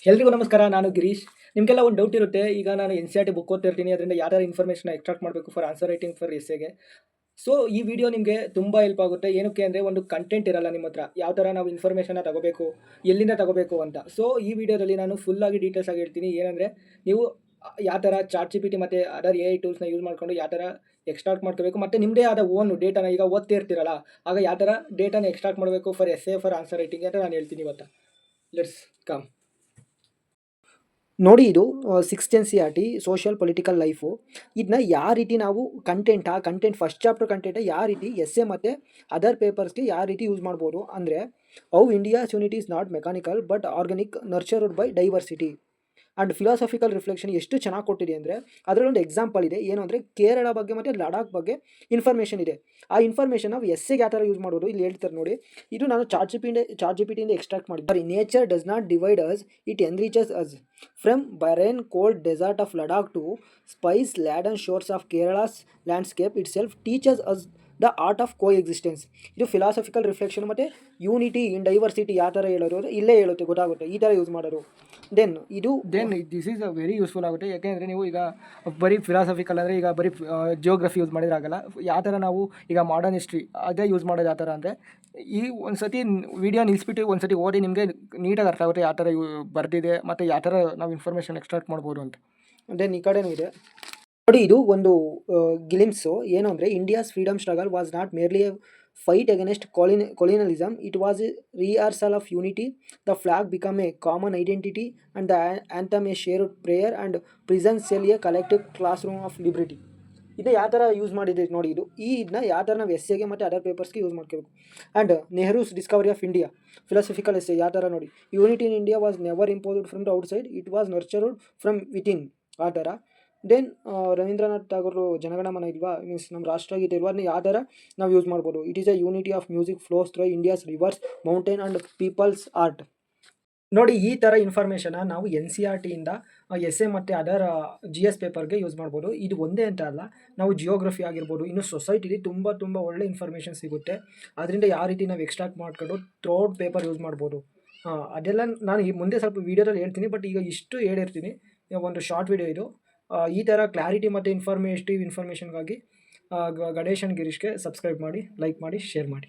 ಎಲ್ರಿಗೂ ನಮಸ್ಕಾರ. ನಾನು ಗಿರೀಶ್. ನಿಮಗೆಲ್ಲ ಒಂದು ಡೌಟ್ ಇರುತ್ತೆ. ಈಗ ನಾನು NCERT ಬುಕ್ ಓದ್ತಿರ್ತೀನಿ, ಅದರಿಂದ ಯಾವ್ದಾರು ಇನ್ಫಾರ್ಮೇಷನ್ ಎಕ್ಸ್ಟ್ರಾಕ್ಟ್ ಮಾಡಬೇಕು ಫಾರ್ ಆನ್ಸರ್ ರೈಟಿಂಗ್ ಫಾರ್ ಎಸ್ಸೆಗೆ. ಸೊ ಈ ವಿಡಿಯೋ ನಿಮಗೆ ತುಂಬ ಹೆಲ್ಪ್ ಆಗುತ್ತೆ. ಏನಕ್ಕೆ ಅಂದರೆ ಒಂದು ಕಂಟೆಂಟ್ ಇರಲ್ಲ ನಿಮ್ಮ ಹತ್ರ, ಯಾವ ಥರ ನಾವು ಇನ್ಫಾರ್ಮೇಷನ್ನ ತಗೋಬೇಕು, ಎಲ್ಲಿಂದ ತಗೋಬೇಕು ಅಂತ. ಸೊ ಈ ವಿಡಿಯೋದಲ್ಲಿ ನಾನು ಫುಲ್ಲಾಗಿ ಡೀಟೇಲ್ಸ್ ಆಗಿ ಹೇಳ್ತೀನಿ. ಏನಂದರೆ ನೀವು ಯಾವ ಥರ ಚಾಟ್ GPT ಮತ್ತು ಅದರ್ AI ಟೂಲ್ಸ್ನ ಯೂಸ್ ಮಾಡಿಕೊಂಡು ಯಾವ ಥರ ಎಕ್ಸ್ಟ್ರಾಕ್ಟ್ ಮಾಡ್ಕೋಬೇಕು, ಮತ್ತು ನಿಮ್ಮದೇ ಆದ ಓನ್ ಡೇಟಾನ ಈಗ ಓದ್ತಿರ್ತೀರಲ್ಲ, ಆಗ ಯಾವ ಥರ ಡೇಟಾನ ಎಕ್ಸ್ಟ್ರಾಕ್ಟ್ ಮಾಡಬೇಕು for essay for answer writing ಅಂತ ನಾನು ಹೇಳ್ತೀನಿ ಇವತ್ತು. Let's come. ನೋಡಿ, ಇದು 6th NCERT social political life. ಇದನ್ನ ಯಾವ ರೀತಿ ನಾವು ಕಂಟೆಂಟ್ ಫಸ್ಟ್ ಚಾಪ್ಟರ್ ಕಂಟೆಂಟ್ ಯಾವ ರೀತಿ ಎಸ್ಸೆ ಮತ್ತು ಅದರ್ ಪೇಪರ್ಸ್ಗೆ ಯಾವ ರೀತಿ ಯೂಸ್ ಮಾಡ್ಬೋದು ಅಂದರೆ, how India's unity is not mechanical but organic, nurtured by diversity and philosophical reflection. ಎಷ್ಟು ಚೆನ್ನಾಗಿ ಕೊಟ್ಟಿದೆ ಅಂದರೆ, ಅದರಲ್ಲೊಂದು ಎಕ್ಸಾಂಪಲ್ ಇದೆ. ಏನು ಅಂದರೆ, ಕೇರಳ ಬಗ್ಗೆ ಮತ್ತು ಲಡಾಖ್ ಬಗ್ಗೆ ಇನ್ಫಾರ್ಮೇಷನ್ ಇದೆ. ಆ ಇನ್ಫಾರ್ಮೇಷನ್ ನಾವು ಎಸ್ಸೆಗೆ ಯಾವ ಥರ ಯೂಸ್ ಮಾಡೋದು ಇಲ್ಲಿ ಹೇಳ್ತಾರೆ ನೋಡಿ. ಇದು ನಾನು ಚಾಟ್ ಜಿಪಿಟಿಯಿಂದ ಎಕ್ಸ್ಟ್ರಾಕ್ಟ್ ಮಾಡಿದ್ದೆ. Nature does not divide us, it enriches us. From barren cold desert of Ladakh to spice laden shores of Kerala's landscape itself teaches us the art of coexistence. ಇದು philosophical reflection ಮತ್ತು unity in diversity ಯಾವ ಥರ ಹೇಳೋದು ಇಲ್ಲೇ ಹೇಳುತ್ತೆ, ಗೊತ್ತಾಗುತ್ತೆ ಈ ಥರ ಯೂಸ್ ಮಾಡೋರು. Then this is very useful ಆಗುತ್ತೆ. ಯಾಕೆಂದರೆ ನೀವು ಈಗ ಬರೀ ಫಿಲಾಸಫಿಕಲ್ ಅಂದರೆ ಈಗ ಬರೀ ಜಿಯೋಗ್ರಫಿ ಯೂಸ್ ಮಾಡಿದ್ರೆ ಆಗಲ್ಲ. ಯಾವ ಥರ ನಾವು ಈಗ ಮಾಡರ್ನ್ ಹಿಸ್ಟ್ರಿ ಅದೇ ಯೂಸ್ ಮಾಡೋದು ಯಾವ ಥರ ಅಂದರೆ, ಈ ಒಂದು ಸತಿ ವಿಡಿಯೋ ನಿಲ್ಲಿಸ್ಬಿಟ್ಟು ಒಂದು ಸತಿ ಓದಿ ನಿಮಗೆ ನೀಟಾಗಿ ಅರ್ಥ ಆಗುತ್ತೆ ಯಾವ ಥರ ಬರ್ದಿದೆ ಮತ್ತು ಯಾವ ಥರ ನಾವು ಇನ್ಫಾರ್ಮೇಷನ್ ಎಕ್ಸ್ಟ್ರಾಕ್ಟ್ ಮಾಡ್ಬೋದು ಅಂತ. ದೆನ್ ಈ ಕಡೆನೂ ಇದೆ ನೋಡಿ. ಇದು ಒಂದು ಗ್ಲಿಮ್ಸು. ಏನು ಅಂದರೆ, India's freedom struggle was not merely A fight against colonialism, it was a rehearsal of unity. The flag became a common identity and the anthem a shared prayer and prison cell a collective classroom of liberty. ಇದು ಯಾವ ಥರ use ಮಾಡಿದೆ ನೋಡಿ. ಇದನ್ನ ಯಾವ ಥರ ನಾವು ಎಸ್ಸೆಗೆ ಮತ್ತು ಅದರ್ ಪೇಪರ್ಸ್ಗೆ ಯೂಸ್ ಮಾಡ್ಕೋಬೇಕು. And Nehru's discovery of India philosophical essay ಯಾವ ಥರ ನೋಡಿ. Unity in India was never imposed from the outside, it was nurtured from within ಆ ಥರ. ದೆನ್ ರವೀಂದ್ರನಾಥ್ ಟಾಗೋರು ಜನಗಣಮನ ಇಲ್ವಾ, ಮೀನ್ಸ್ ನಮ್ಮ ರಾಷ್ಟ್ರಗೀತೆ ಇಲ್ವಾ, ಅದನ್ನ ಯಾವ ಥರ ನಾವು ಯೂಸ್ ಮಾಡ್ಬೋದು. It is a unity of music flows through India's rivers mountain and people's art. ನೋಡಿ, ಈ ಥರ ಇನ್ಫಾರ್ಮೇಷನ್ನ ನಾವು NCERTಯಿಂದ ಎಸ್ಸೆ ಮತ್ತು ಅದರ್ GS ಪೇಪರ್ಗೆ ಯೂಸ್ ಮಾಡ್ಬೋದು. ಇದು ಒಂದೇ ಅಂತ ಅಲ್ಲ, ನಾವು ಜಿಯೋಗ್ರಫಿ ಆಗಿರ್ಬೋದು, ಇನ್ನು ಸೊಸೈಟಿಲಿ ತುಂಬ ಒಳ್ಳೆ ಇನ್ಫಾರ್ಮೇಷನ್ ಸಿಗುತ್ತೆ. ಅದರಿಂದ ಯಾವ ರೀತಿ ನಾವು ಎಕ್ಸ್ಟ್ರಾಕ್ಟ್ ಮಾಡ್ಕೊಂಡು ಥ್ರೋಟ್ ಪೇಪರ್ ಯೂಸ್ ಮಾಡ್ಬೋದು. ಅದೆಲ್ಲ ನಾನು ಈ ಮುಂದೆ ಸ್ವಲ್ಪ ವೀಡಿಯೋದಲ್ಲಿ ಹೇಳ್ತೀನಿ, ಬಟ್ ಈಗ ಇಷ್ಟು ಹೇಳಿರ್ತೀನಿ. ಒಂದು ಶಾರ್ಟ್ ವೀಡಿಯೋ ಇದು. ಈ ಥರ ಕ್ಲಾರಿಟಿ ಮತ್ತು ಇನ್ಫಾರ್ಮೇಷನ್ಗಾಗಿ ಗಣೇಶ್ ಆ್ಯಂಡ್ ಗಿರೀಶ್ಗೆ ಸಬ್ಸ್ಕ್ರೈಬ್ ಮಾಡಿ, ಲೈಕ್ ಮಾಡಿ, ಶೇರ್ ಮಾಡಿ.